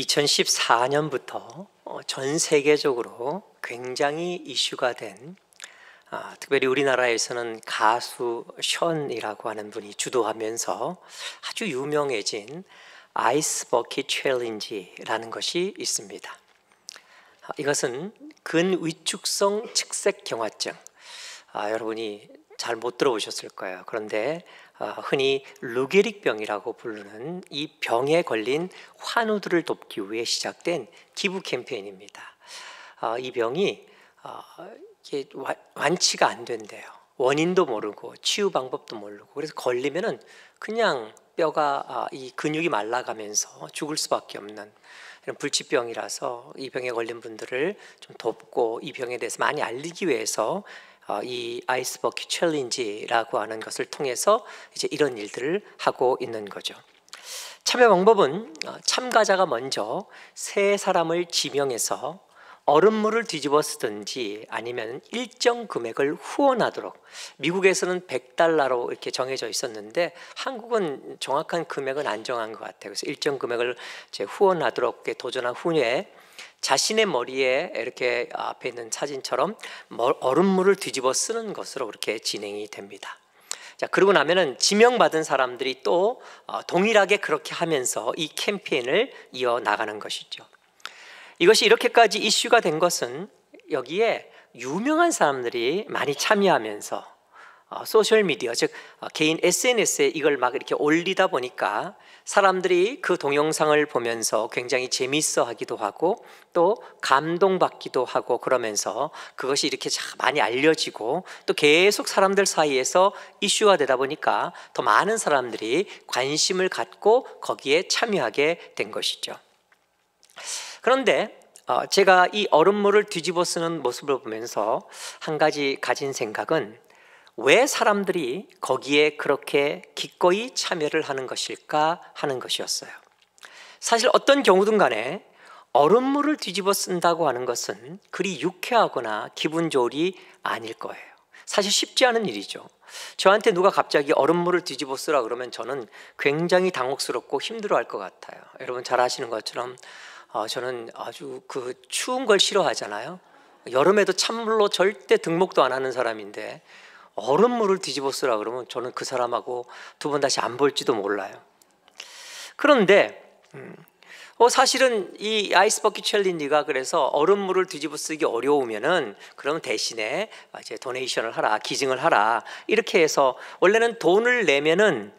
2014년부터 전 세계적으로 굉장히 이슈가 된 특별히 우리나라에서는 가수 션이라고 하는 분이 주도하면서 아주 유명해진 아이스 버킷 챌린지라는 것이 있습니다. 이것은 근위축성 측색 경화증, 여러분이 잘 못 들어보셨을 거예요. 그런데 흔히 루게릭병이라고 부르는 이 병에 걸린 환우들을 돕기 위해 시작된 기부 캠페인입니다. 이 병이 이게 완치가 안 된대요. 원인도 모르고 치유 방법도 모르고, 그래서 걸리면은 그냥 뼈가 이 근육이 말라가면서 죽을 수밖에 없는 이런 불치병이라서 이 병에 걸린 분들을 좀 돕고 이 병에 대해서 많이 알리기 위해서 이 아이스 버킷 챌린지라고 하는 것을 통해서 이제 이런 일들을 하고 있는 거죠. 참여 방법은 참가자가 먼저 세 사람을 지명해서 얼음물을 뒤집어 쓰든지 아니면 일정 금액을 후원하도록, 미국에서는 $100로 이렇게 정해져 있었는데 한국은 정확한 금액은 안 정한 것 같아요. 그래서 일정 금액을 이제 후원하도록 도전한 후에 자신의 머리에 이렇게 앞에 있는 사진처럼 얼음물을 뒤집어 쓰는 것으로 그렇게 진행이 됩니다. 자, 그러고 나면은 지명받은 사람들이 또 동일하게 그렇게 하면서 이 캠페인을 이어 나가는 것이죠. 이것이 이렇게까지 이슈가 된 것은 여기에 유명한 사람들이 많이 참여하면서 소셜미디어, 즉 개인 SNS에 이걸 막 이렇게 올리다 보니까 사람들이 그 동영상을 보면서 굉장히 재미있어 하기도 하고 또 감동받기도 하고, 그러면서 그것이 이렇게 많이 알려지고 또 계속 사람들 사이에서 이슈가 되다 보니까 더 많은 사람들이 관심을 갖고 거기에 참여하게 된 것이죠. 그런데 제가 이 얼음물을 뒤집어 쓰는 모습을 보면서 한 가지 가진 생각은, 왜 사람들이 거기에 그렇게 기꺼이 참여를 하는 것일까 하는 것이었어요. 사실 어떤 경우든 간에 얼음물을 뒤집어 쓴다고 하는 것은 그리 유쾌하거나 기분 좋을 일이 아닐 거예요. 사실 쉽지 않은 일이죠. 저한테 누가 갑자기 얼음물을 뒤집어 쓰라 그러면 저는 굉장히 당혹스럽고 힘들어할 것 같아요. 여러분 잘 아시는 것처럼 저는 아주 그 추운 걸 싫어하잖아요. 여름에도 찬물로 절대 등목도 안 하는 사람인데 얼음물을 뒤집어 쓰라 그러면 저는 그 사람하고 두 번 다시 안 볼지도 몰라요. 그런데 사실은 이 아이스 버킷 챌린지가 그래서 얼음물을 뒤집어 쓰기 어려우면은 그러면 대신에 이제 도네이션을 하라, 기증을 하라, 이렇게 해서 원래는 돈을 내면은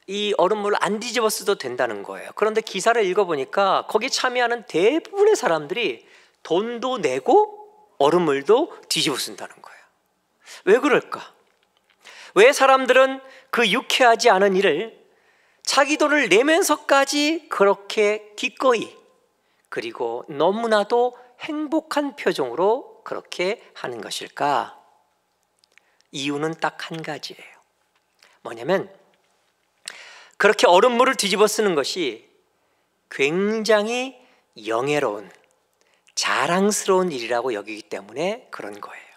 이 얼음물을 안 뒤집어 써도 된다는 거예요. 그런데 기사를 읽어보니까 거기 참여하는 대부분의 사람들이 돈도 내고 얼음물도 뒤집어 쓴다는 거예요. 왜 그럴까? 왜 사람들은 그 유쾌하지 않은 일을 자기 돈을 내면서까지 그렇게 기꺼이, 그리고 너무나도 행복한 표정으로 그렇게 하는 것일까? 이유는 딱 한 가지예요. 뭐냐면 그렇게 얼음물을 뒤집어 쓰는 것이 굉장히 영예로운, 자랑스러운 일이라고 여기기 때문에 그런 거예요.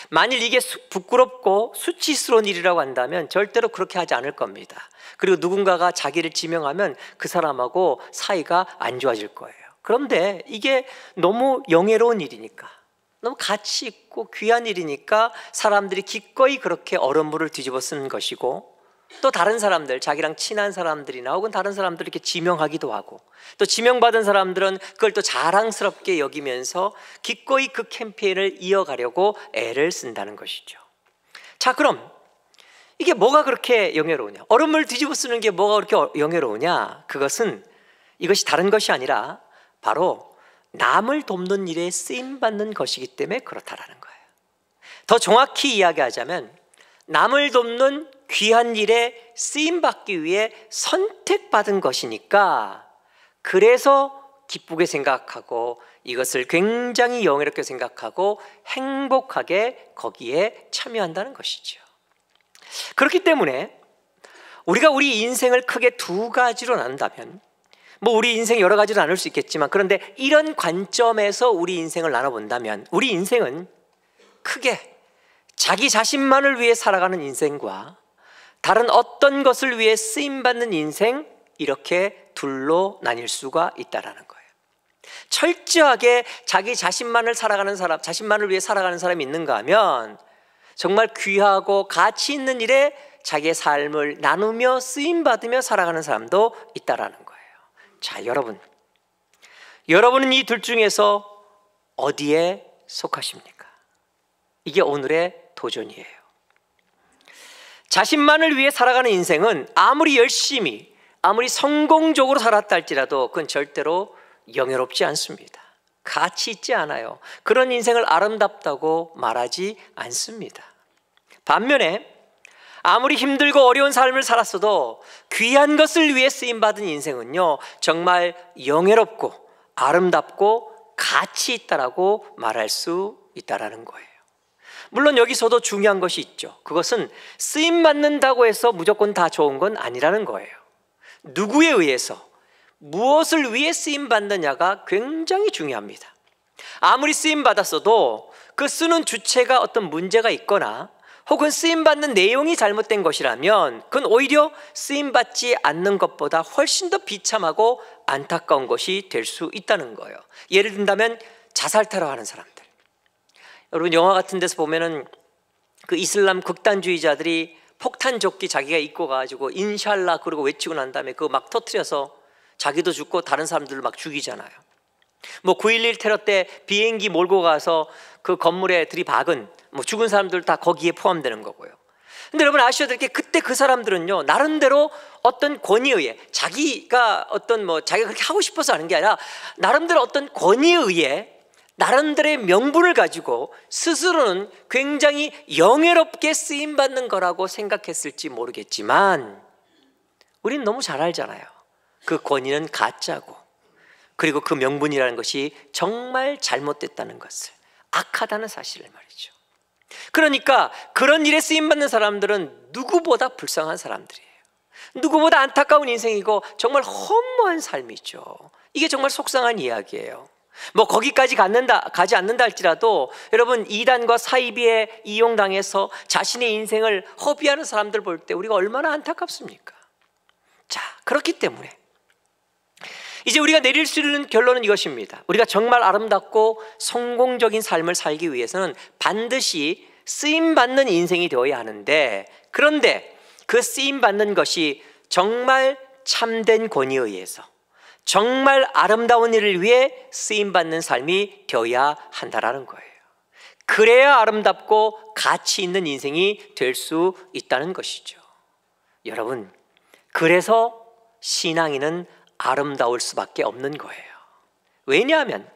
만일 이게 부끄럽고 수치스러운 일이라고 한다면 절대로 그렇게 하지 않을 겁니다. 그리고 누군가가 자기를 지명하면 그 사람하고 사이가 안 좋아질 거예요. 그런데 이게 너무 영예로운 일이니까, 너무 가치 있고 귀한 일이니까 사람들이 기꺼이 그렇게 얼음물을 뒤집어 쓰는 것이고, 또 다른 사람들, 자기랑 친한 사람들이나 혹은 다른 사람들을 이렇게 지명하기도 하고, 또 지명받은 사람들은 그걸 또 자랑스럽게 여기면서 기꺼이 그 캠페인을 이어가려고 애를 쓴다는 것이죠. 자, 그럼 이게 뭐가 그렇게 영예로우냐? 얼음물 뒤집어 쓰는 게 뭐가 그렇게 영예로우냐? 그것은 이것이 다른 것이 아니라 바로 남을 돕는 일에 쓰임받는 것이기 때문에 그렇다라는 거예요. 더 정확히 이야기하자면 남을 돕는 귀한 일에 쓰임받기 위해 선택받은 것이니까, 그래서 기쁘게 생각하고 이것을 굉장히 영예롭게 생각하고 행복하게 거기에 참여한다는 것이죠. 그렇기 때문에 우리가 우리 인생을 크게 두 가지로 나눈다면, 우리 인생 여러 가지로 나눌 수 있겠지만, 그런데 이런 관점에서 우리 인생을 나눠본다면 우리 인생은 크게 자기 자신만을 위해 살아가는 인생과 다른 어떤 것을 위해 쓰임받는 인생, 이렇게 둘로 나뉠 수가 있다라는 거예요. 철저하게 자기 자신만을 살아가는 사람, 자신만을 위해 살아가는 사람이 있는가 하면 정말 귀하고 가치 있는 일에 자기의 삶을 나누며 쓰임받으며 살아가는 사람도 있다라는 거예요. 자, 여러분은 이 둘 중에서 어디에 속하십니까? 이게 오늘의 도전이에요. 자신만을 위해 살아가는 인생은 아무리 열심히, 아무리 성공적으로 살았다 할지라도 그건 절대로 영예롭지 않습니다. 가치 있지 않아요. 그런 인생을 아름답다고 말하지 않습니다. 반면에 아무리 힘들고 어려운 삶을 살았어도 귀한 것을 위해 쓰임받은 인생은요, 정말 영예롭고 아름답고 가치 있다라고 말할 수 있다라는 거예요. 물론 여기서도 중요한 것이 있죠. 그것은 쓰임받는다고 해서 무조건 다 좋은 건 아니라는 거예요. 누구에 의해서, 무엇을 위해 쓰임받느냐가 굉장히 중요합니다. 아무리 쓰임받았어도 그 쓰는 주체가 어떤 문제가 있거나 혹은 쓰임받는 내용이 잘못된 것이라면 그건 오히려 쓰임받지 않는 것보다 훨씬 더 비참하고 안타까운 것이 될 수 있다는 거예요. 예를 든다면 자살타러 하는 사람들, 여러분 영화 같은 데서 보면은 그 이슬람 극단주의자들이 폭탄 조끼 자기가 입고 가지고 인샬라 그러고 외치고 난 다음에 그거 막 터뜨려서 자기도 죽고 다른 사람들을 막 죽이잖아요. 뭐 9.11 테러 때 비행기 몰고 가서 그 건물에 들이박은 뭐 죽은 사람들 다 거기에 포함되는 거고요. 근데 여러분 아셔야 될 게 그때 그 사람들은요, 나름대로 어떤 권위에 의해, 자기가 어떤 뭐 자기가 그렇게 하고 싶어서 하는 게 아니라 나름대로 어떤 권위에 의해 나름대로의 명분을 가지고 스스로는 굉장히 영예롭게 쓰임받는 거라고 생각했을지 모르겠지만 우리는 너무 잘 알잖아요. 그 권위는 가짜고, 그리고 그 명분이라는 것이 정말 잘못됐다는 것을, 악하다는 사실을 말이죠. 그러니까 그런 일에 쓰임받는 사람들은 누구보다 불쌍한 사람들이에요. 누구보다 안타까운 인생이고 정말 허무한 삶이죠. 이게 정말 속상한 이야기예요. 뭐 거기까지 가지 않는다 할지라도 여러분 이단과 사이비에 이용당해서 자신의 인생을 허비하는 사람들 볼 때 우리가 얼마나 안타깝습니까? 자, 그렇기 때문에 이제 우리가 내릴 수 있는 결론은 이것입니다. 우리가 정말 아름답고 성공적인 삶을 살기 위해서는 반드시 쓰임받는 인생이 되어야 하는데, 그런데 그 쓰임받는 것이 정말 참된 권위에 의해서 정말 아름다운 일을 위해 쓰임받는 삶이 되어야 한다라는 거예요. 그래야 아름답고 가치 있는 인생이 될 수 있다는 것이죠. 여러분, 그래서 신앙인은 아름다울 수밖에 없는 거예요. 왜냐하면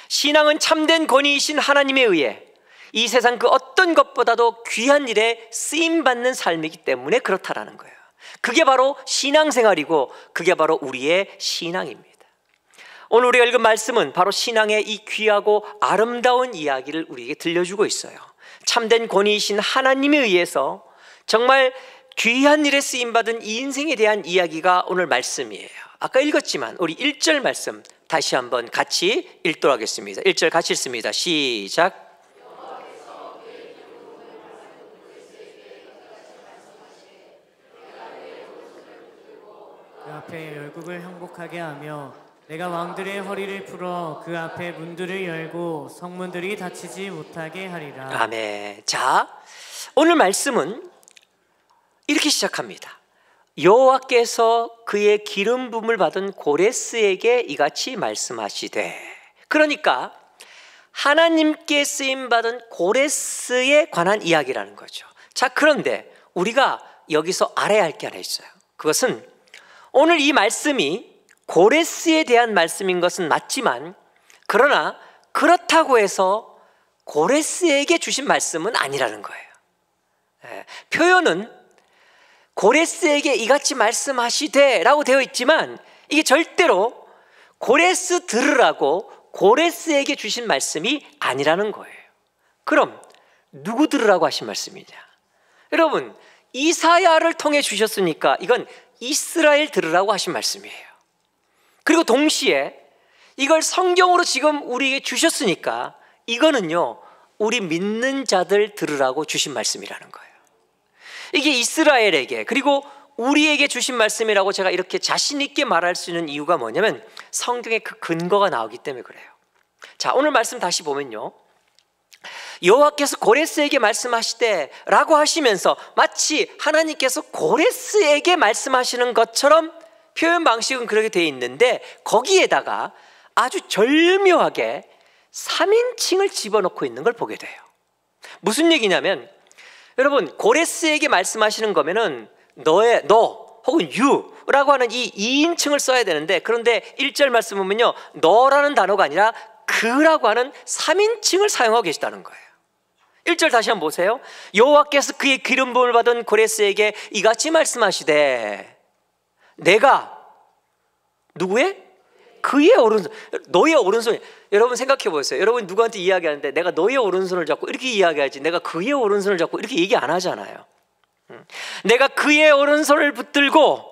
신앙은 참된 권위이신 하나님에 의해 이 세상 그 어떤 것보다도 귀한 일에 쓰임받는 삶이기 때문에 그렇다라는 거예요. 그게 바로 신앙생활이고 그게 바로 우리의 신앙입니다. 오늘 우리가 읽은 말씀은 바로 신앙의 이 귀하고 아름다운 이야기를 우리에게 들려주고 있어요. 참된 권위이신 하나님에 의해서 정말 귀한 일에 쓰임받은 이 인생에 대한 이야기가 오늘 말씀이에요. 아까 읽었지만 우리 1절 말씀 다시 한번 같이 읽도록 하겠습니다. 1절 같이 읽습니다. 시작. 그 앞에 열국을 항복하게 하며 내가 왕들의 허리를 풀어 그 앞에 문들을 열고 성문들이 닫히지 못하게 하리라. 아멘. 자, 오늘 말씀은 이렇게 시작합니다. 여호와께서 그의 기름 부음을 받은 고레스에게 이같이 말씀하시되, 그러니까 하나님께 쓰임받은 고레스에 관한 이야기라는 거죠. 자, 그런데 우리가 여기서 알아야 할 게 하나 있어요. 그것은 오늘 이 말씀이 고레스에 대한 말씀인 것은 맞지만, 그러나 그렇다고 해서 고레스에게 주신 말씀은 아니라는 거예요. 표현은 고레스에게 이같이 말씀하시되 라고 되어 있지만 이게 절대로 고레스 들으라고 고레스에게 주신 말씀이 아니라는 거예요. 그럼 누구 들으라고 하신 말씀이냐? 여러분, 이사야를 통해 주셨으니까 이건 이스라엘 들으라고 하신 말씀이에요. 그리고 동시에 이걸 성경으로 지금 우리에게 주셨으니까 이거는요, 우리 믿는 자들 들으라고 주신 말씀이라는 거예요. 이게 이스라엘에게, 그리고 우리에게 주신 말씀이라고 제가 이렇게 자신 있게 말할 수 있는 이유가 뭐냐면 성경에 그 근거가 나오기 때문에 그래요. 자, 오늘 말씀 다시 보면요, 여호와께서 고레스에게 말씀하시되 라고 하시면서 마치 하나님께서 고레스에게 말씀하시는 것처럼 표현 방식은 그렇게 되어 있는데 거기에다가 아주 절묘하게 3인칭을 집어넣고 있는 걸 보게 돼요. 무슨 얘기냐면, 여러분, 고레스에게 말씀하시는 거면은 너 혹은 you라고 하는 이 2인칭을 써야 되는데, 그런데 1절 말씀 보면요, 너라는 단어가 아니라 그라고 하는 3인칭을 사용하고 계시다는 거예요. 1절 다시 한번 보세요. 여호와께서 그의 기름 부음을 받은 고레스에게 이같이 말씀하시되, 내가 누구의? 그의 오른손, 너의 오른손. 여러분 생각해 보세요. 여러분 누구한테 이야기하는데 내가 너의 오른손을 잡고 이렇게 이야기하지, 내가 그의 오른손을 잡고 이렇게 얘기 안 하잖아요. 내가 그의 오른손을 붙들고,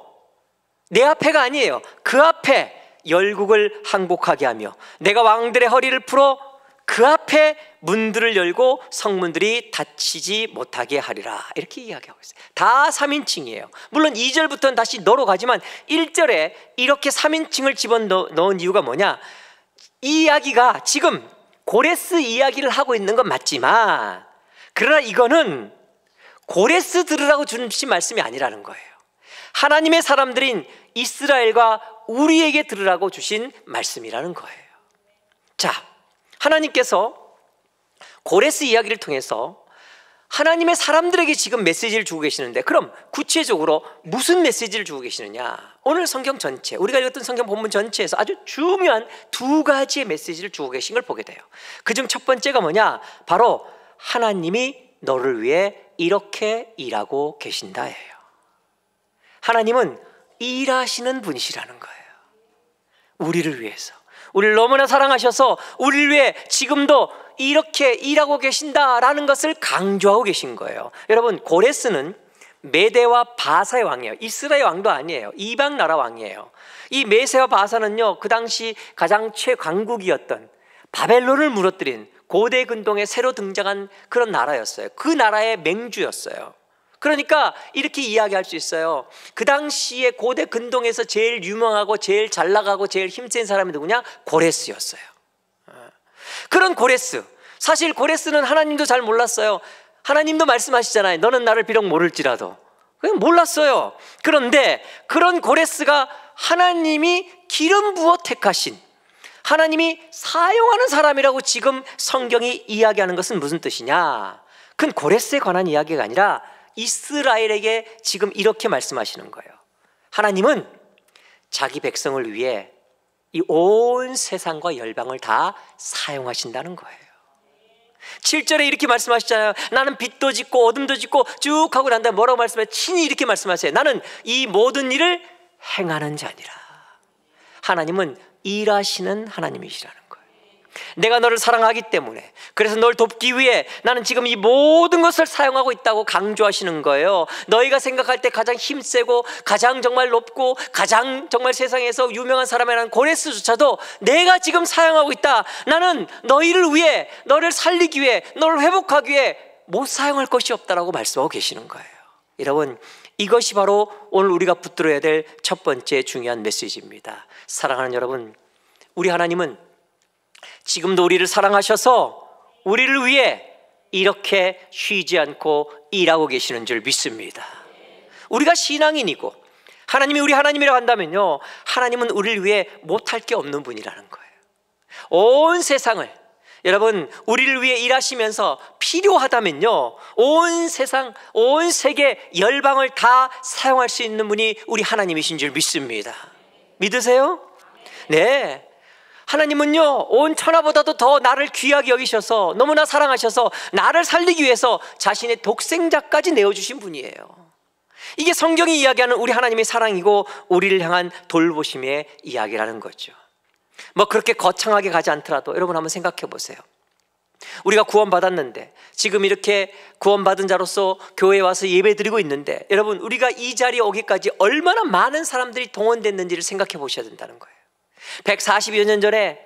내 앞에가 아니에요, 그 앞에 열국을 항복하게 하며 내가 왕들의 허리를 풀어 그 앞에 문들을 열고 성문들이 닫히지 못하게 하리라, 이렇게 이야기하고 있어요. 다 3인칭이에요. 물론 2절부터는 다시 너로 가지만 1절에 이렇게 3인칭을 집어넣은 이유가 뭐냐, 이 이야기가 지금 고레스 이야기를 하고 있는 건 맞지만, 그러나 이거는 고레스 들으라고 주신 말씀이 아니라는 거예요. 하나님의 사람들인 이스라엘과 우리에게 들으라고 주신 말씀이라는 거예요. 자, 하나님께서 고레스 이야기를 통해서 하나님의 사람들에게 지금 메시지를 주고 계시는데, 그럼 구체적으로 무슨 메시지를 주고 계시느냐? 오늘 성경 전체, 우리가 읽었던 성경 본문 전체에서 아주 중요한 2가지의 메시지를 주고 계신 걸 보게 돼요. 그중 첫 번째가 뭐냐? 바로 하나님이 너를 위해 이렇게 일하고 계신다예요. 하나님은 일하시는 분이시라는 거예요. 우리를 위해서, 우리를 너무나 사랑하셔서 우리를 위해 지금도 이렇게 일하고 계신다라는 것을 강조하고 계신 거예요. 여러분, 고레스는 메대와 바사의 왕이에요. 이스라엘 왕도 아니에요. 이방 나라 왕이에요. 이 메세와 바사는요, 그 당시 가장 최강국이었던 바벨론을 무너뜨린 고대 근동에 새로 등장한 그런 나라였어요. 그 나라의 맹주였어요. 그러니까 이렇게 이야기할 수 있어요. 그 당시에 고대 근동에서 제일 유명하고 제일 잘 나가고 제일 힘센 사람이 누구냐? 고레스였어요. 그런 고레스, 사실 고레스는 하나님도 잘 몰랐어요. 하나님도 말씀하시잖아요. 너는 나를 비록 모를지라도. 그냥 몰랐어요. 그런데 그런 고레스가 하나님이 기름 부어 택하신, 하나님이 사용하는 사람이라고 지금 성경이 이야기하는 것은 무슨 뜻이냐? 그건 고레스에 관한 이야기가 아니라 이스라엘에게 지금 이렇게 말씀하시는 거예요. 하나님은 자기 백성을 위해 이 온 세상과 열방을 다 사용하신다는 거예요. 7절에 이렇게 말씀하시잖아요. 나는 빛도 짓고 어둠도 짓고 쭉 하고 난 다음에 뭐라고 말씀해요? 친히 이렇게 말씀하세요. 나는 이 모든 일을 행하는 자니라. 하나님은 일하시는 하나님이시라는 거예요. 내가 너를 사랑하기 때문에, 그래서 널 돕기 위해 나는 지금 이 모든 것을 사용하고 있다고 강조하시는 거예요. 너희가 생각할 때 가장 힘세고 가장 정말 높고 가장 정말 세상에서 유명한 사람이라는 고레스조차도 내가 지금 사용하고 있다. 나는 너희를 위해, 너를 살리기 위해, 너를 회복하기 위해 못 사용할 것이 없다라고 말씀하고 계시는 거예요. 여러분, 이것이 바로 오늘 우리가 붙들어야 될 첫 번째 중요한 메시지입니다. 사랑하는 여러분, 우리 하나님은 지금도 우리를 사랑하셔서 우리를 위해 이렇게 쉬지 않고 일하고 계시는 줄 믿습니다. 우리가 신앙인이고 하나님이 우리 하나님이라고 한다면요, 하나님은 우리를 위해 못할 게 없는 분이라는 거예요. 온 세상을, 여러분, 우리를 위해 일하시면서 필요하다면요, 온 세상, 온 세계 열방을 다 사용할 수 있는 분이 우리 하나님이신 줄 믿습니다. 믿으세요? 네. 하나님은요, 온 천하보다도 더 나를 귀하게 여기셔서 너무나 사랑하셔서 나를 살리기 위해서 자신의 독생자까지 내어주신 분이에요. 이게 성경이 이야기하는 우리 하나님의 사랑이고 우리를 향한 돌보심의 이야기라는 거죠. 뭐 그렇게 거창하게 가지 않더라도 여러분 한번 생각해 보세요. 우리가 구원받았는데 지금 이렇게 구원받은 자로서 교회에 와서 예배드리고 있는데, 여러분, 우리가 이 자리에 오기까지 얼마나 많은 사람들이 동원됐는지를 생각해 보셔야 된다는 거예요. 140여 년 전에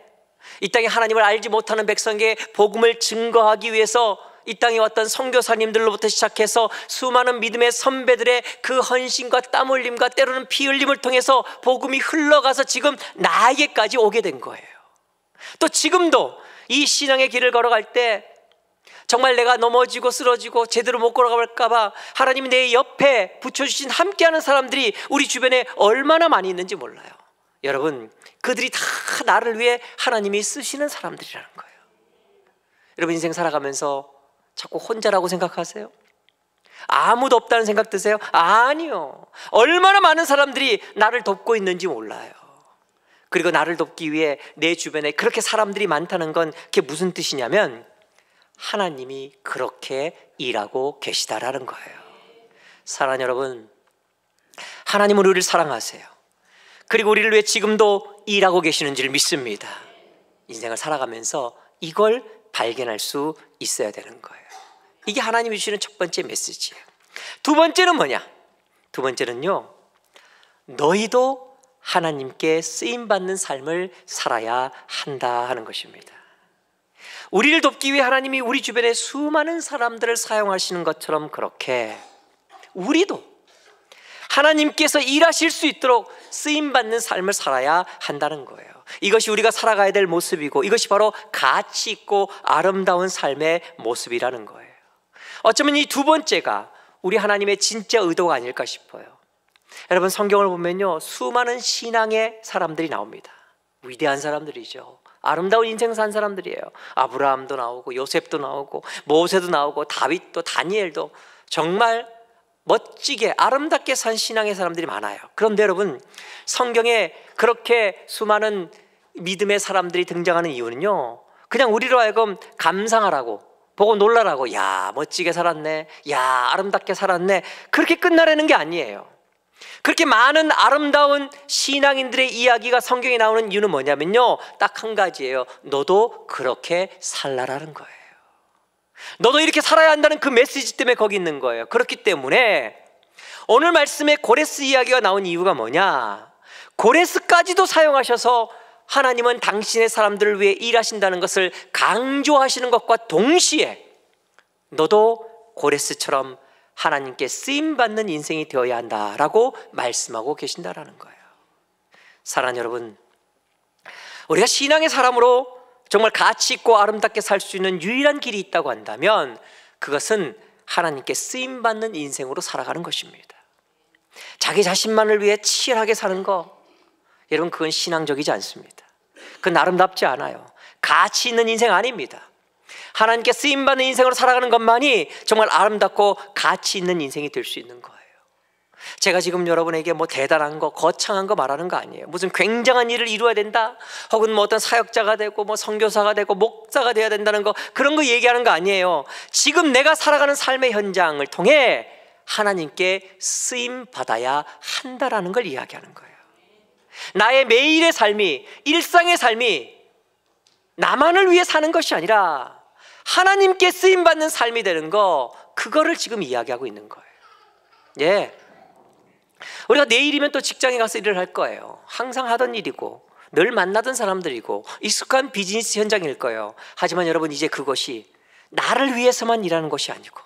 이 땅에 하나님을 알지 못하는 백성에게 복음을 증거하기 위해서 이 땅에 왔던 선교사님들로부터 시작해서 수많은 믿음의 선배들의 그 헌신과 땀 흘림과 때로는 피 흘림을 통해서 복음이 흘러가서 지금 나에게까지 오게 된 거예요. 또 지금도 이 신앙의 길을 걸어갈 때 정말 내가 넘어지고 쓰러지고 제대로 못 걸어갈까 봐 하나님이 내 옆에 붙여주신 함께하는 사람들이 우리 주변에 얼마나 많이 있는지 몰라요. 여러분, 그들이 다 나를 위해 하나님이 쓰시는 사람들이라는 거예요. 여러분, 인생 살아가면서 자꾸 혼자라고 생각하세요? 아무도 없다는 생각 드세요? 아니요. 얼마나 많은 사람들이 나를 돕고 있는지 몰라요. 그리고 나를 돕기 위해 내 주변에 그렇게 사람들이 많다는 건 그게 무슨 뜻이냐면 하나님이 그렇게 일하고 계시다라는 거예요. 사랑하는 여러분, 하나님은 우리를 사랑하세요. 그리고 우리를 위해 지금도 일하고 계시는 줄 믿습니다. 인생을 살아가면서 이걸 발견할 수 있어야 되는 거예요. 이게 하나님이 주시는 첫 번째 메시지예요. 두 번째는 뭐냐? 두 번째는요, 너희도 하나님께 쓰임받는 삶을 살아야 한다 하는 것입니다. 우리를 돕기 위해 하나님이 우리 주변에 수많은 사람들을 사용하시는 것처럼 그렇게 우리도 하나님께서 일하실 수 있도록 쓰임받는 삶을 살아야 한다는 거예요. 이것이 우리가 살아가야 될 모습이고 이것이 바로 가치 있고 아름다운 삶의 모습이라는 거예요. 어쩌면 이 두 번째가 우리 하나님의 진짜 의도가 아닐까 싶어요. 여러분, 성경을 보면요, 수많은 신앙의 사람들이 나옵니다. 위대한 사람들이죠. 아름다운 인생 산 사람들이에요. 아브라함도 나오고 요셉도 나오고 모세도 나오고 다윗도 다니엘도 정말 멋지게 아름답게 산 신앙의 사람들이 많아요. 그런데 여러분, 성경에 그렇게 수많은 믿음의 사람들이 등장하는 이유는요, 그냥 우리로 하여금 감상하라고, 보고 놀라라고, 야 멋지게 살았네, 야 아름답게 살았네, 그렇게 끝나려는 게 아니에요. 그렇게 많은 아름다운 신앙인들의 이야기가 성경에 나오는 이유는 뭐냐면요, 딱 한 가지예요. 너도 그렇게 살라라는 거예요. 너도 이렇게 살아야 한다는 그 메시지 때문에 거기 있는 거예요. 그렇기 때문에 오늘 말씀에 고레스 이야기가 나온 이유가 뭐냐, 고레스까지도 사용하셔서 하나님은 당신의 사람들을 위해 일하신다는 것을 강조하시는 것과 동시에 너도 고레스처럼 하나님께 쓰임받는 인생이 되어야 한다라고 말씀하고 계신다라는 거예요. 사랑하는 여러분, 우리가 신앙의 사람으로 정말 가치 있고 아름답게 살 수 있는 유일한 길이 있다고 한다면 그것은 하나님께 쓰임받는 인생으로 살아가는 것입니다. 자기 자신만을 위해 치열하게 사는 거, 여러분, 그건 신앙적이지 않습니다. 그건 아름답지 않아요. 가치 있는 인생 아닙니다. 하나님께 쓰임받는 인생으로 살아가는 것만이 정말 아름답고 가치 있는 인생이 될 수 있는 거예요. 제가 지금 여러분에게 뭐 대단한 거, 거창한 거 말하는 거 아니에요. 무슨 굉장한 일을 이루어야 된다, 혹은 뭐 어떤 사역자가 되고 뭐 선교사가 되고 목사가 되어야 된다는 거, 그런 거 얘기하는 거 아니에요. 지금 내가 살아가는 삶의 현장을 통해 하나님께 쓰임 받아야 한다라는 걸 이야기하는 거예요. 나의 매일의 삶이, 일상의 삶이 나만을 위해 사는 것이 아니라 하나님께 쓰임받는 삶이 되는 거, 그거를 지금 이야기하고 있는 거예요. 예, 우리가 내일이면 또 직장에 가서 일을 할 거예요. 항상 하던 일이고 늘 만나던 사람들이고 익숙한 비즈니스 현장일 거예요. 하지만 여러분, 이제 그것이 나를 위해서만 일하는 것이 아니고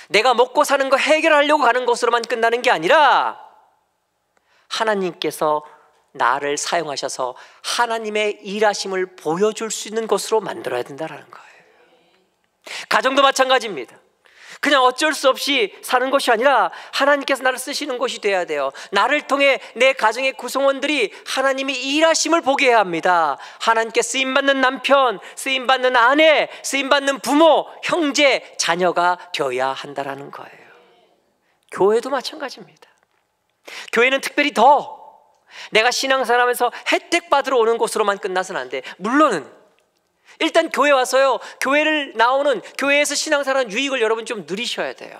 내가 먹고 사는 거 해결하려고 가는 것으로만 끝나는 게 아니라 하나님께서 나를 사용하셔서 하나님의 일하심을 보여줄 수 있는 것으로 만들어야 된다는 거예요. 가정도 마찬가지입니다. 그냥 어쩔 수 없이 사는 것이 아니라 하나님께서 나를 쓰시는 것이 돼야 돼요. 나를 통해 내 가정의 구성원들이 하나님이 일하심을 보게 해야 합니다. 하나님께 쓰임받는 남편, 쓰임받는 아내, 쓰임받는 부모, 형제, 자녀가 되어야 한다는 거예요. 교회도 마찬가지입니다. 교회는 특별히 더 내가 신앙생활하면서 혜택 받으러 오는 곳으로만 끝나서는 안 돼. 물론은 일단 교회 와서요, 교회를 나오는, 교회에서 신앙생활하는 유익을 여러분 좀 누리셔야 돼요.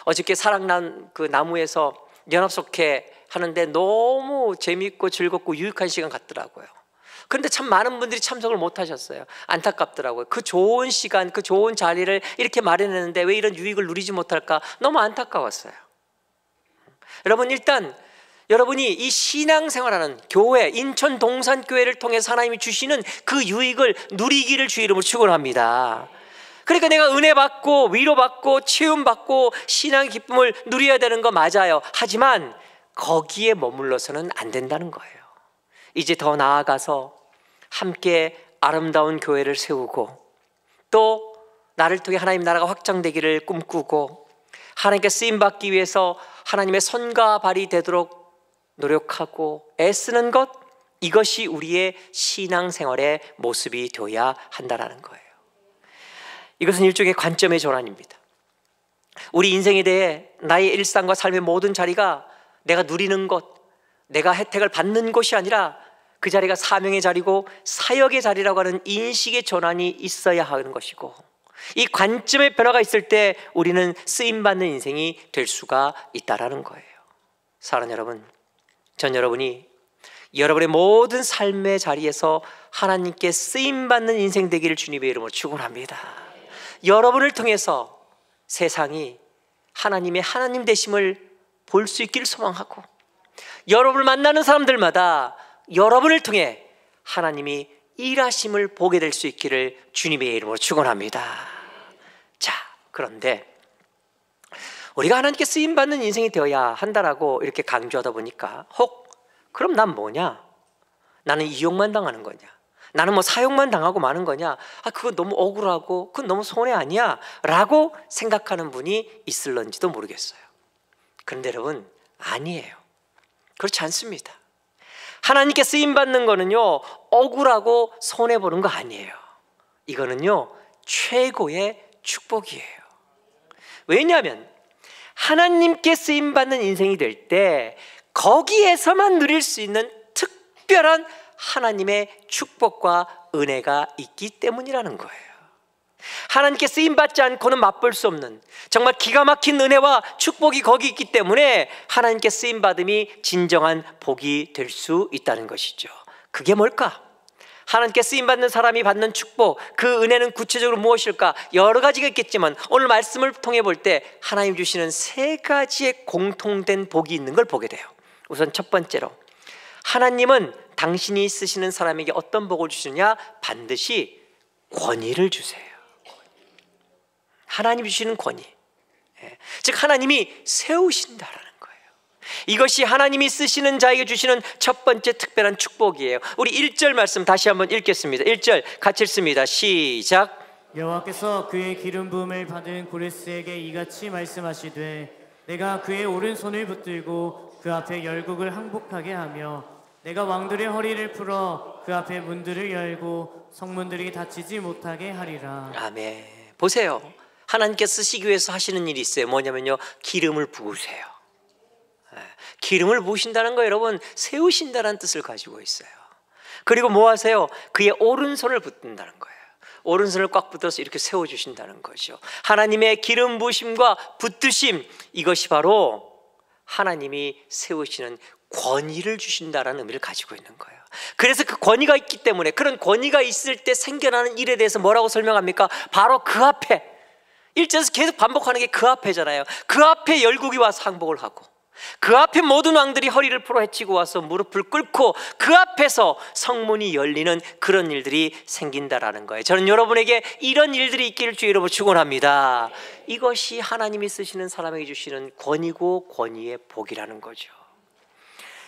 어저께 사랑난 그 나무에서 연합속회 하는데 너무 재밌고 즐겁고 유익한 시간 같더라고요. 그런데 참 많은 분들이 참석을 못 하셨어요. 안타깝더라고요. 그 좋은 시간, 그 좋은 자리를 이렇게 마련했는데 왜 이런 유익을 누리지 못할까, 너무 안타까웠어요. 여러분, 일단 여러분이 이 신앙생활하는 교회, 인천 동산교회를 통해서 하나님이 주시는 그 유익을 누리기를 주의 이름으로 축원합니다. 그러니까 내가 은혜 받고 위로받고 채움 받고 신앙의 기쁨을 누려야 되는 거 맞아요. 하지만 거기에 머물러서는 안 된다는 거예요. 이제 더 나아가서 함께 아름다운 교회를 세우고 또 나를 통해 하나님 나라가 확장되기를 꿈꾸고 하나님께 쓰임받기 위해서 하나님의 손과 발이 되도록 노력하고 애쓰는 것, 이것이 우리의 신앙생활의 모습이 되어야 한다는 거예요. 이것은 일종의 관점의 전환입니다. 우리 인생에 대해 나의 일상과 삶의 모든 자리가 내가 누리는 것, 내가 혜택을 받는 곳이 아니라 그 자리가 사명의 자리고 사역의 자리라고 하는 인식의 전환이 있어야 하는 것이고, 이 관점의 변화가 있을 때 우리는 쓰임받는 인생이 될 수가 있다는 거예요. 사랑하는 여러분, 전 여러분이 여러분의 모든 삶의 자리에서 하나님께 쓰임받는 인생 되기를 주님의 이름으로 축원합니다. 여러분을 통해서 세상이 하나님의 하나님 되심을 볼 수 있기를 소망하고, 여러분을 만나는 사람들마다 여러분을 통해 하나님이 일하심을 보게 될 수 있기를 주님의 이름으로 축원합니다. 자, 그런데 우리가 하나님께 쓰임받는 인생이 되어야 한다라고 이렇게 강조하다 보니까 그럼 난 뭐냐? 나는 이용만 당하는 거냐? 나는 뭐 사용만 당하고 마는 거냐? 그건 너무 억울하고 그건 너무 손해 아니야? 라고 생각하는 분이 있을런지도 모르겠어요. 그런데 여러분, 아니에요. 그렇지 않습니다. 하나님께 쓰임받는 거는요, 억울하고 손해보는 거 아니에요. 이거는요, 최고의 축복이에요. 왜냐하면 하나님께 쓰임받는 인생이 될 때 거기에서만 누릴 수 있는 특별한 하나님의 축복과 은혜가 있기 때문이라는 거예요. 하나님께 쓰임받지 않고는 맛볼 수 없는 정말 기가 막힌 은혜와 축복이 거기 있기 때문에 하나님께 쓰임받음이 진정한 복이 될 수 있다는 것이죠. 그게 뭘까? 하나님께 쓰임받는 사람이 받는 축복, 그 은혜는 구체적으로 무엇일까? 여러 가지가 있겠지만 오늘 말씀을 통해 볼 때 하나님 주시는 세 가지의 공통된 복이 있는 걸 보게 돼요. 우선 첫 번째로, 하나님은 당신이 쓰시는 사람에게 어떤 복을 주시느냐? 반드시 권위를 주세요. 하나님 주시는 권위, 즉 하나님이 세우신다라는 거예요. 이것이 하나님이 쓰시는 자에게 주시는 첫 번째 특별한 축복이에요. 우리 1절 말씀 다시 한번 읽겠습니다. 1절 같이 읽습니다. 시작. 여호와께서 그의 기름 부음을 받은 고레스에게 이같이 말씀하시되 내가 그의 오른손을 붙들고 그 앞에 열국을 항복하게 하며 내가 왕들의 허리를 풀어 그 앞에 문들을 열고 성문들이 닫히지 못하게 하리라. 아멘. 보세요. 하나님께 쓰시기 위해서 하시는 일이 있어요. 뭐냐면요, 기름을 부으세요. 기름을 부으신다는 거 여러분, 세우신다는 뜻을 가지고 있어요. 그리고 뭐 하세요? 그의 오른손을 붙든다는 거예요. 오른손을 꽉 붙어서 이렇게 세워주신다는 거죠. 하나님의 기름 부으심과 붙드심, 이것이 바로 하나님이 세우시는 권위를 주신다라는 의미를 가지고 있는 거예요. 그래서 그 권위가 있기 때문에, 그런 권위가 있을 때 생겨나는 일에 대해서 뭐라고 설명합니까? 바로 그 앞에, 1절에서 계속 반복하는 게 그 앞에잖아요. 그 앞에 열국이 와서 항복을 하고, 그 앞에 모든 왕들이 허리를 풀어 헤치고 와서 무릎을 꿇고 그 앞에서 성문이 열리는 그런 일들이 생긴다라는 거예요. 저는 여러분에게 이런 일들이 있기를 주의 이름으로 축원합니다. 이것이 하나님이 쓰시는 사람에게 주시는 권위고 권위의 복이라는 거죠.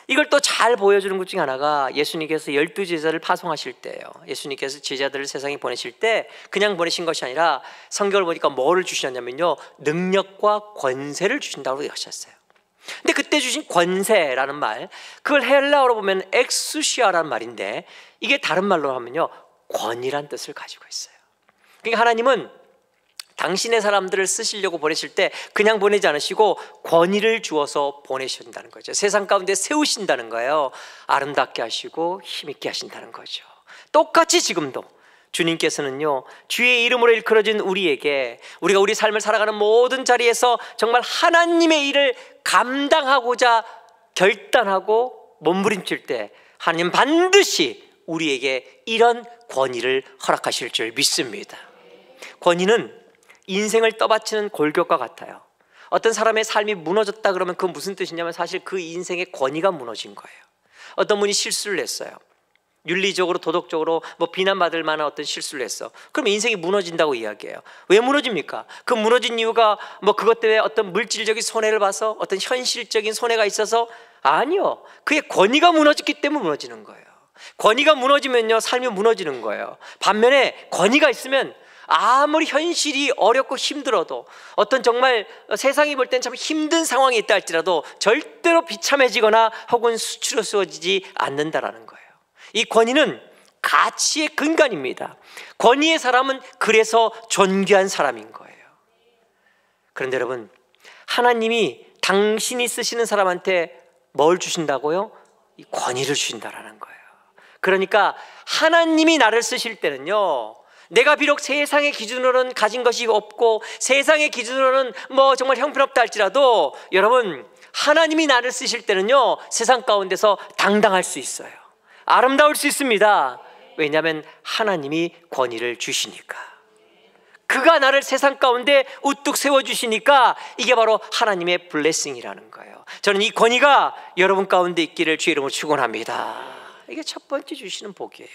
이걸 또 잘 보여주는 것 중에 하나가 예수님께서 12제자를 파송하실 때예요. 예수님께서 제자들을 세상에 보내실 때 그냥 보내신 것이 아니라 성경을 보니까 뭐를 주셨냐면요, 능력과 권세를 주신다고 하셨어요. 근데 그때 주신 권세라는 말, 그걸 헬라어로 보면 엑수시아라는 말인데 이게 다른 말로 하면요, 권위란 뜻을 가지고 있어요. 그러니까 하나님은 당신의 사람들을 쓰시려고 보내실 때 그냥 보내지 않으시고 권위를 주어서 보내신다는 거죠. 세상 가운데 세우신다는 거예요. 아름답게 하시고 힘있게 하신다는 거죠. 똑같이 지금도 주님께서는요, 주의 이름으로 일컬어진 우리에게, 우리가 우리 삶을 살아가는 모든 자리에서 정말 하나님의 일을 감당하고자 결단하고 몸부림칠 때 하나님 반드시 우리에게 이런 권위를 허락하실 줄 믿습니다. 권위는 인생을 떠받치는 골격과 같아요. 어떤 사람의 삶이 무너졌다 그러면 그건 무슨 뜻이냐면 사실 그 인생의 권위가 무너진 거예요. 어떤 분이 실수를 했어요. 윤리적으로 도덕적으로 뭐 비난받을 만한 어떤 실수를 했어. 그럼 인생이 무너진다고 이야기해요. 왜 무너집니까? 그 무너진 이유가 뭐 그것 때문에 어떤 물질적인 손해를 봐서 어떤 현실적인 손해가 있어서 아니요. 그의 권위가 무너졌기 때문에 무너지는 거예요. 권위가 무너지면요 삶이 무너지는 거예요. 반면에 권위가 있으면 아무리 현실이 어렵고 힘들어도 어떤 정말 세상이 볼 땐 참 힘든 상황이 있다 할지라도 절대로 비참해지거나 혹은 수치스러워지지 않는다라는 거예요. 이 권위는 가치의 근간입니다. 권위의 사람은 그래서 존귀한 사람인 거예요. 그런데 여러분, 하나님이 당신이 쓰시는 사람한테 뭘 주신다고요? 이 권위를 주신다라는 거예요. 그러니까 하나님이 나를 쓰실 때는요, 내가 비록 세상의 기준으로는 가진 것이 없고 세상의 기준으로는 뭐 정말 형편없다 할지라도 여러분, 하나님이 나를 쓰실 때는요 세상 가운데서 당당할 수 있어요. 아름다울 수 있습니다. 왜냐하면 하나님이 권위를 주시니까. 그가 나를 세상 가운데 우뚝 세워주시니까 이게 바로 하나님의 블레싱이라는 거예요. 저는 이 권위가 여러분 가운데 있기를 주의 이름으로 축원합니다. 이게 첫 번째 주시는 복이에요.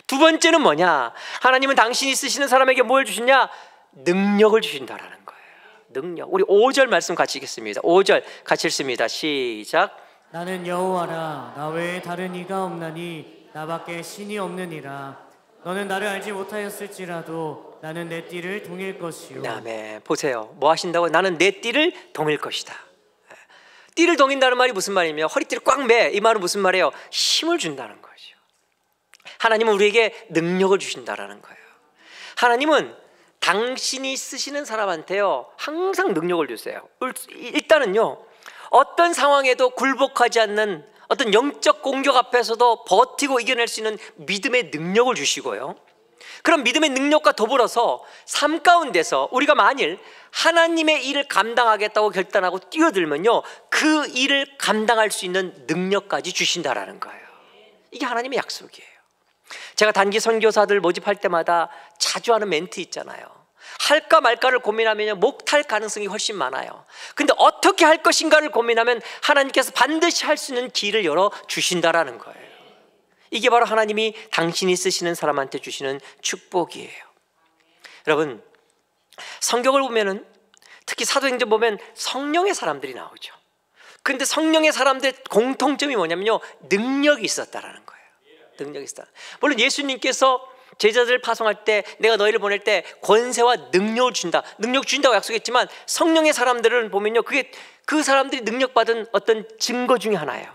두 번째는 뭐냐? 하나님은 당신이 쓰시는 사람에게 뭘 주시냐? 능력을 주신다라는 거예요. 능력. 우리 5절 말씀 같이 읽겠습니다. 5절 같이 읽습니다. 시작. 나는 여호와라. 나 외에 다른 이가 없나니 나밖에 신이 없느니라. 너는 나를 알지 못하였을지라도 나는 내 띠를 동일 것이요. 아멘. 보세요. 뭐 하신다고? 나는 내 띠를 동일 것이다. 띠를 동인다는 말이 무슨 말이며 허리띠를 꽉 매. 이 말은 무슨 말이에요? 힘을 준다는 거죠. 하나님은 우리에게 능력을 주신다라는 거예요. 하나님은 당신이 쓰시는 사람한테요 항상 능력을 주세요. 일단은요 어떤 상황에도 굴복하지 않는 어떤 영적 공격 앞에서도 버티고 이겨낼 수 있는 믿음의 능력을 주시고요, 그런 믿음의 능력과 더불어서 삶 가운데서 우리가 만일 하나님의 일을 감당하겠다고 결단하고 뛰어들면요 그 일을 감당할 수 있는 능력까지 주신다라는 거예요. 이게 하나님의 약속이에요. 제가 단기 선교사들 모집할 때마다 자주 하는 멘트 있잖아요. 할까 말까를 고민하면 목탈 가능성이 훨씬 많아요. 근데 어떻게 할 것인가를 고민하면 하나님께서 반드시 할 수 있는 길을 열어주신다라는 거예요. 이게 바로 하나님이 당신이 쓰시는 사람한테 주시는 축복이에요. 여러분, 성경을 보면은 특히 사도행전 보면 성령의 사람들이 나오죠. 근데 성령의 사람들의 공통점이 뭐냐면요 능력이 있었다라는 거예요. 능력이 있었다. 물론 예수님께서 제자들을 파송할 때 내가 너희를 보낼 때 권세와 능력을 준다, 능력 주신다고 약속했지만 성령의 사람들을 보면요 그게 그 사람들이 능력받은 어떤 증거 중에 하나예요.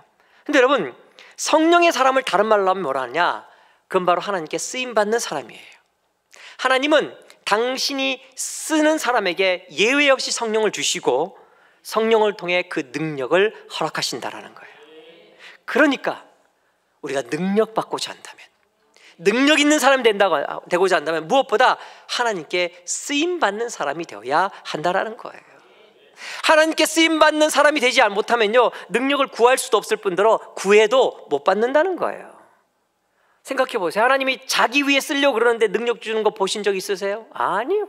근데 여러분, 성령의 사람을 다른 말로 하면 뭐라 하냐? 그건 바로 하나님께 쓰임받는 사람이에요. 하나님은 당신이 쓰는 사람에게 예외 없이 성령을 주시고 성령을 통해 그 능력을 허락하신다라는 거예요. 그러니까 우리가 능력받고자 한다면, 능력 있는 사람이 되고자 한다면 무엇보다 하나님께 쓰임받는 사람이 되어야 한다라는 거예요. 하나님께 쓰임받는 사람이 되지 못하면요 능력을 구할 수도 없을 뿐더러 구해도 못 받는다는 거예요. 생각해 보세요. 하나님이 자기 위해 쓰려고 그러는데 능력 주는 거 보신 적 있으세요? 아니요.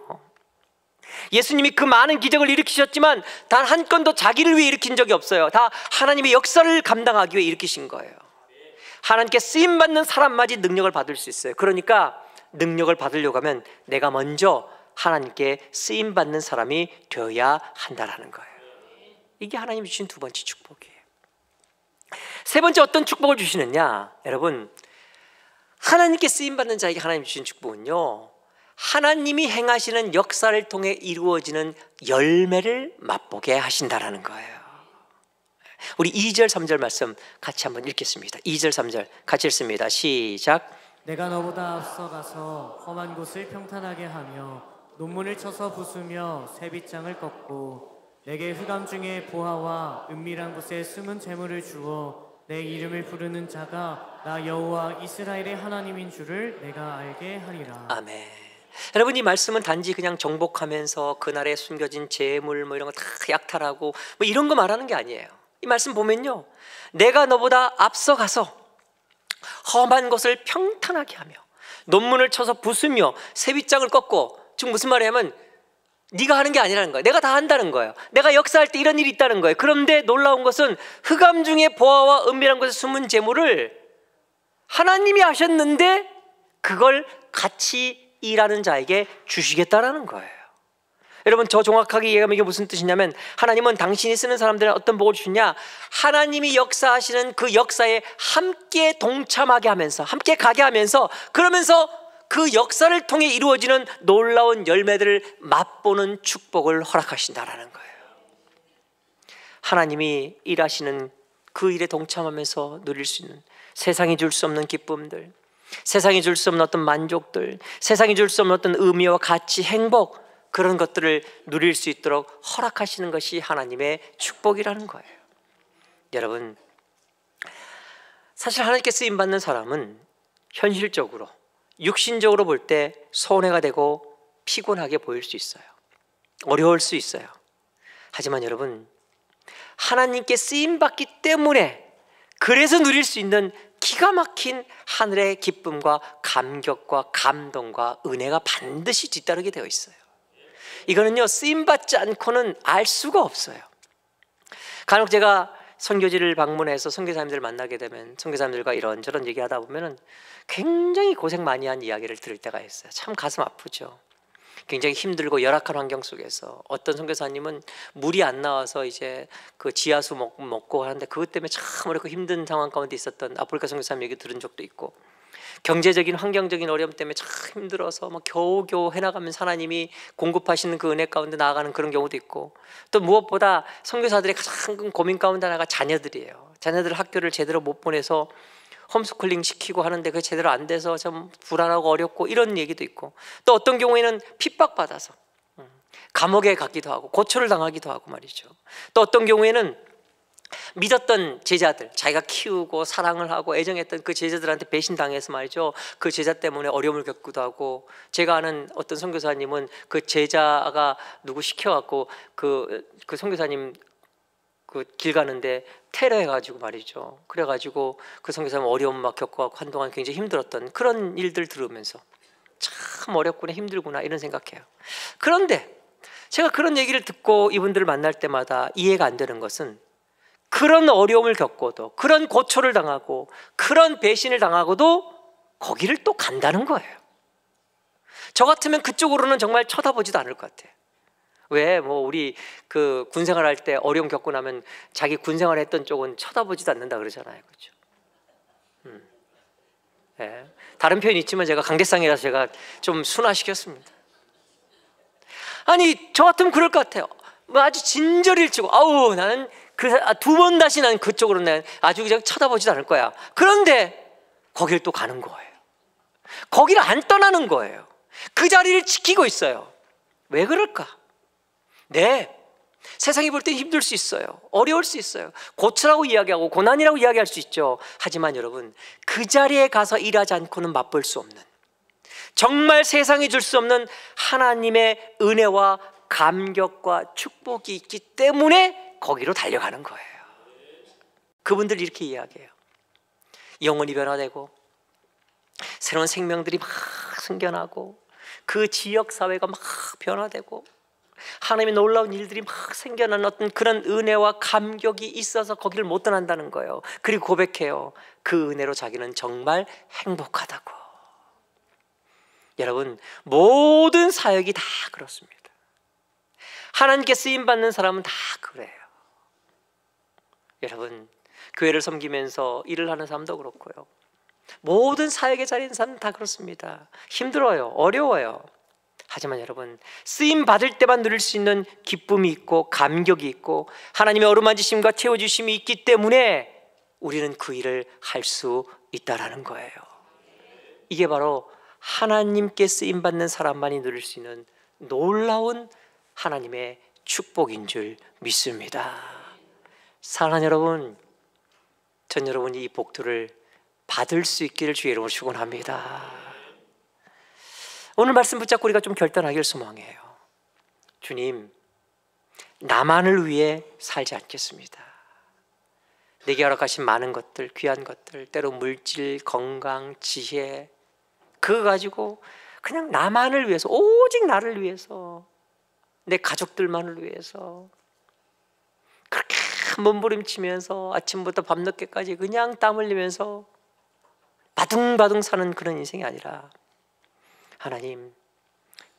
예수님이 그 많은 기적을 일으키셨지만 단 한 건도 자기를 위해 일으킨 적이 없어요. 다 하나님의 역사를 감당하기 위해 일으키신 거예요. 하나님께 쓰임받는 사람만이 능력을 받을 수 있어요. 그러니까 능력을 받으려고 하면 내가 먼저 하나님께 쓰임받는 사람이 되어야 한다라는 거예요. 이게 하나님이 주신 두 번째 축복이에요. 세 번째 어떤 축복을 주시느냐? 여러분, 하나님께 쓰임받는 자에게 하나님이 주신 축복은요 하나님이 행하시는 역사를 통해 이루어지는 열매를 맛보게 하신다라는 거예요. 우리 2절 3절 말씀 같이 한번 읽겠습니다. 2절 3절 같이 읽습니다. 시작. 내가 너보다 앞서가서 험한 곳을 평탄하게 하며 논문을 쳐서 부수며 새빗장을 꺾고 내게 흑암 중에 보화와 은밀한 곳에 숨은 재물을 주어 내 이름을 부르는 자가 나 여호와 이스라엘의 하나님인 줄을 내가 알게 하리라. 아멘. 여러분, 이 말씀은 단지 그냥 정복하면서 그날에 숨겨진 재물 뭐 이런 거 다 약탈하고 뭐 이런 거 말하는 게 아니에요. 이 말씀 보면요 내가 너보다 앞서가서 험한 것을 평탄하게 하며 논문을 쳐서 부수며 새빗장을 꺾고, 지금 무슨 말이냐면 네가 하는 게 아니라는 거예요. 내가 다 한다는 거예요. 내가 역사할 때 이런 일이 있다는 거예요. 그런데 놀라운 것은 흑암 중에 보화와 은밀한 곳에 숨은 재물을 하나님이 하셨는데 그걸 같이 일하는 자에게 주시겠다라는 거예요. 여러분, 저 정확하게 이해하면 이게 무슨 뜻이냐면, 하나님은 당신이 쓰는 사람들은 어떤 복을 주시냐, 하나님이 역사하시는 그 역사에 함께 동참하게 하면서, 함께 가게 하면서, 그러면서 그 역사를 통해 이루어지는 놀라운 열매들을 맛보는 축복을 허락하신다라는 거예요. 하나님이 일하시는 그 일에 동참하면서 누릴 수 있는, 세상이 줄 수 없는 기쁨들, 세상이 줄 수 없는 어떤 만족들, 세상이 줄 수 없는 어떤 의미와 가치, 행복, 그런 것들을 누릴 수 있도록 허락하시는 것이 하나님의 축복이라는 거예요. 여러분, 사실 하나님께 쓰임받는 사람은 현실적으로, 육신적으로 볼 때 손해가 되고 피곤하게 보일 수 있어요. 어려울 수 있어요. 하지만 여러분, 하나님께 쓰임받기 때문에, 그래서 누릴 수 있는 기가 막힌 하늘의 기쁨과 감격과 감동과 은혜가 반드시 뒤따르게 되어 있어요. 이거는요, 쓰임받지 않고는 알 수가 없어요. 간혹 제가 선교지를 방문해서 선교사님들을 만나게 되면 선교사님들과 이런저런 얘기하다 보면은 굉장히 고생 많이 한 이야기를 들을 때가 있어요. 참 가슴 아프죠. 굉장히 힘들고 열악한 환경 속에서 어떤 선교사님은 물이 안 나와서 이제 그 지하수 먹고 하는데 그것 때문에 참 어렵고 힘든 상황 가운데 있었던 아프리카 선교사님 얘기 들은 적도 있고, 경제적인 환경적인 어려움 때문에 참 힘들어서 막 겨우겨우 해나가면서 하나님이 공급하시는 그 은혜 가운데 나아가는 그런 경우도 있고, 또 무엇보다 선교사들의 가장 큰 고민 가운데 하나가 자녀들이에요. 자녀들 학교를 제대로 못 보내서 홈스쿨링 시키고 하는데 그게 제대로 안 돼서 좀 불안하고 어렵고 이런 얘기도 있고, 또 어떤 경우에는 핍박받아서 감옥에 가기도 하고 고초를 당하기도 하고 말이죠. 또 어떤 경우에는 믿었던 제자들, 자기가 키우고 사랑을 하고 애정했던 그 제자들한테 배신당해서 말이죠, 그 제자 때문에 어려움을 겪기도 하고, 제가 아는 어떤 선교사님은 그 제자가 누구 시켜갖고 그 선교사님 그 길 가는데 테러해가지고 말이죠, 그래가지고 그 선교사님 어려움 막 겪어갖고 한동안 굉장히 힘들었던 그런 일들 들으면서 참 어렵구나, 힘들구나 이런 생각해요. 그런데 제가 그런 얘기를 듣고 이분들을 만날 때마다 이해가 안 되는 것은, 그런 어려움을 겪고도, 그런 고초를 당하고, 그런 배신을 당하고도 거기를 또 간다는 거예요. 저 같으면 그쪽으로는 정말 쳐다보지도 않을 것 같아요. 왜 뭐 우리 그 군생활 할 때 어려움 겪고 나면 자기 군생활 했던 쪽은 쳐다보지도 않는다 그러잖아요, 그렇죠? 네. 다른 표현이 있지만 제가 강대상이라서 제가 좀 순화시켰습니다. 아니, 저 같으면 그럴 것 같아요. 뭐 아주 진저리를 치고, 아우 나는 두 번 다시 난 그쪽으로 는 아주 그냥 쳐다보지도 않을 거야. 그런데 거길 또 가는 거예요. 거기를 안 떠나는 거예요. 그 자리를 지키고 있어요. 왜 그럴까? 네, 세상이 볼 때 힘들 수 있어요. 어려울 수 있어요. 고초라고 이야기하고 고난이라고 이야기할 수 있죠. 하지만 여러분, 그 자리에 가서 일하지 않고는 맛볼 수 없는, 정말 세상이 줄 수 없는 하나님의 은혜와 감격과 축복이 있기 때문에 거기로 달려가는 거예요. 그분들 이렇게 이야기해요. 영혼이 변화되고 새로운 생명들이 막 생겨나고 그 지역 사회가 막 변화되고 하나님의 놀라운 일들이 막 생겨나는 어떤 그런 은혜와 감격이 있어서 거기를 못 떠난다는 거예요. 그리고 고백해요. 그 은혜로 자기는 정말 행복하다고. 여러분, 모든 사역이 다 그렇습니다. 하나님께 쓰임받는 사람은 다 그래요. 여러분, 교회를 섬기면서 일을 하는 사람도 그렇고요, 모든 사역의 자리에 있는 사람은 다 그렇습니다. 힘들어요, 어려워요. 하지만 여러분, 쓰임받을 때만 누릴 수 있는 기쁨이 있고 감격이 있고 하나님의 어루만지심과 채워주심이 있기 때문에 우리는 그 일을 할 수 있다라는 거예요. 이게 바로 하나님께 쓰임받는 사람만이 누릴 수 있는 놀라운 하나님의 축복인 줄 믿습니다. 사랑하는 여러분, 전 여러분이 이 복들을 받을 수 있기를 주의 이름으로 축원합니다. 오늘 말씀 붙잡고 우리가 좀 결단하기를 소망해요. 주님, 나만을 위해 살지 않겠습니다. 내게 허락하신 많은 것들, 귀한 것들, 때로 물질, 건강, 지혜, 그거 가지고 그냥 나만을 위해서, 오직 나를 위해서, 내 가족들만을 위해서 그렇게 몸부림치면서 아침부터 밤늦게까지 그냥 땀 흘리면서 바둥바둥 사는 그런 인생이 아니라 하나님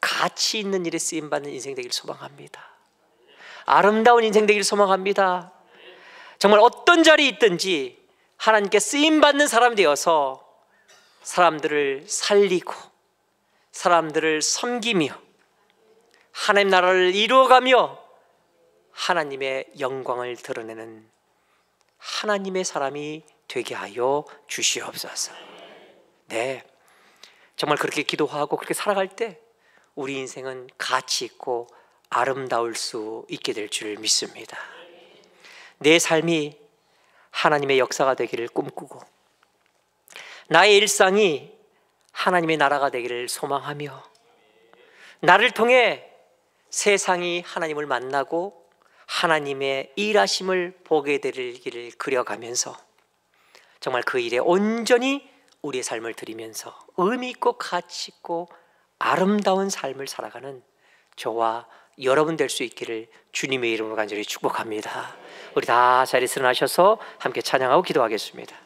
가치 있는 일에 쓰임받는 인생 되길 소망합니다. 아름다운 인생 되길 소망합니다. 정말 어떤 자리에 있든지 하나님께 쓰임받는 사람 되어서 사람들을 살리고 사람들을 섬기며 하나님 나라를 이루어가며 하나님의 영광을 드러내는 하나님의 사람이 되게 하여 주시옵소서. 네, 정말 그렇게 기도하고 그렇게 살아갈 때 우리 인생은 가치 있고 아름다울 수 있게 될 줄 믿습니다. 내 삶이 하나님의 역사가 되기를 꿈꾸고 나의 일상이 하나님의 나라가 되기를 소망하며 나를 통해 세상이 하나님을 만나고 하나님의 일하심을 보게 되기를 그려가면서 정말 그 일에 온전히 우리의 삶을 드리면서 의미 있고 가치 있고 아름다운 삶을 살아가는 저와 여러분 될 수 있기를 주님의 이름으로 간절히 축복합니다. 우리 다 자리에 일어나셔서 함께 찬양하고 기도하겠습니다.